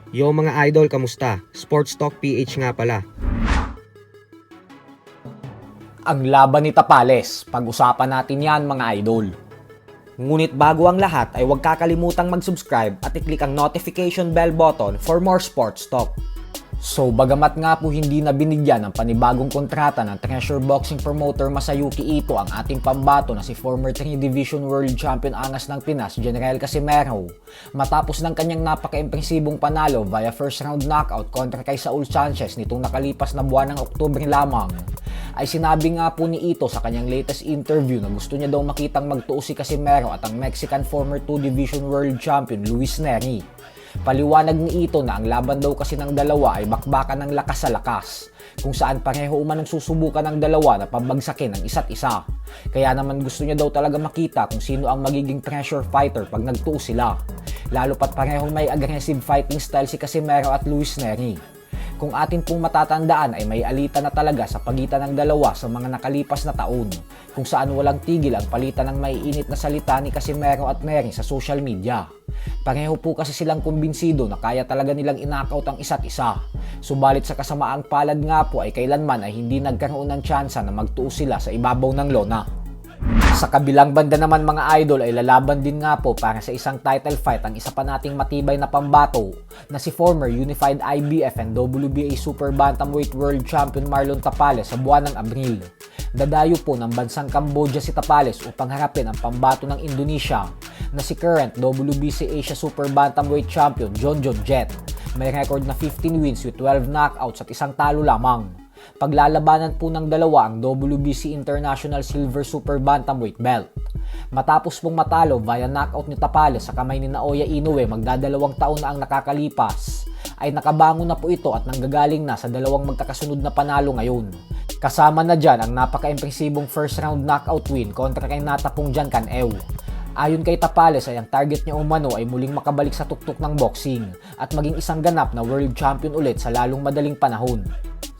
Yo mga idol, kamusta? Sports Talk PH nga pala. Ang laban ni Tapales, pag-usapan natin yan mga idol. Ngunit bago ang lahat ay huwag kakalimutang mag-subscribe at i-click ang notification bell button for more sports talk. So bagamat nga po hindi na binigyan ng panibagong kontrata ng Treasure Boxing promoter Masayuki Ito ang ating pambato na si former 3 Division World Champion Angas ng Pinas, General Casimero, matapos ng kanyang napaka-impresibong panalo via first round knockout kontra kay Saul Sanchez nitong nakalipas na buwan ng Oktubre lamang, ay sinabi nga po ni Ito sa kanyang latest interview na gusto niya daw makitang magtuos si Casimero at ang Mexican former 2 Division World Champion Luis Neri. Paliwanag ni Ito na ang laban daw kasi ng dalawa ay bakbakan ng lakas sa lakas, kung saan pareho umanong susubukan ng dalawa na pabagsakin ang isa't isa. Kaya naman gusto niya daw talaga makita kung sino ang magiging pressure fighter pag nagtuos sila, lalo pat parehong may aggressive fighting style si Casimero at Luis Neri. Kung atin pong matatandaan ay may alitan na talaga sa pagitan ng dalawa sa mga nakalipas na taon, kung saan walang tigil ang palitan ng maiinit na salita ni Casimero at Neri sa social media. Pareho po kasi silang kumbinsido na kaya talaga nilang inakaut ang isa't isa. Subalit sa kasamaang palad nga po ay kailanman ay hindi nagkaroon ng tsansa na magtuos sila sa ibabaw ng lona. Sa kabilang banda naman mga idol ay lalaban din nga po para sa isang title fight ang isa pa nating matibay na pambato na si former Unified IBF and WBA Super Bantamweight World Champion Marlon Tapales sa buwan ng Abril. Dadayo po ng bansang Cambodia si Tapales upang harapin ang pambato ng Indonesia na si current WBC Asia Super Bantamweight Champion John Jet. May record na 15 wins with 12 knockouts at isang talo lamang. Paglalabanan po ng dalawa ang WBC International Silver Super Bantamweight belt. Matapos pong matalo via knockout ni Tapales sa kamay ni Naoya Inoue magdadalawang taon na ang nakakalipas, ay nakabangon na po ito at nanggagaling na sa dalawang magkakasunod na panalo ngayon. Kasama na dyan ang napaka-impresibong first round knockout win kontra kay Natapong Giancaneu. Ayon kay Tapales ay ang target niya umano ay muling makabalik sa tuktok ng boxing at maging isang ganap na world champion ulit sa lalong madaling panahon.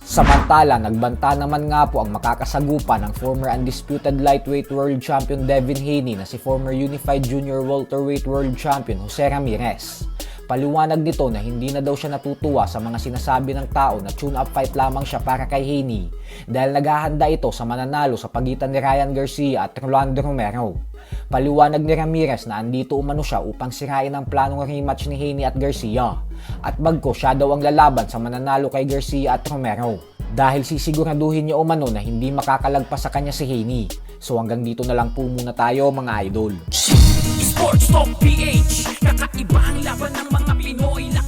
Samantala, nagbanta naman nga po ang makakasagupa ng former undisputed lightweight world champion Devin Haney na si former unified junior welterweight world champion Jose Ramirez. Paliwanag nito na hindi na daw siya natutuwa sa mga sinasabi ng tao na tune-up fight lamang siya para kay Haney dahil naghahanda ito sa mananalo sa pagitan ni Ryan Garcia at Rolando Romero. Paliwanag ni Ramirez na andito umano siya upang sirain ang planong rematch ni Haney at Garcia at bagko siya daw ang lalaban sa mananalo kay Garcia at Romero dahil sisiguraduhin niya umano na hindi makakalagpas sa kanya si Haney. So hanggang dito na lang po muna tayo mga idol. Sports Talk PH, kakaiba ang laban ng mga Pinoy.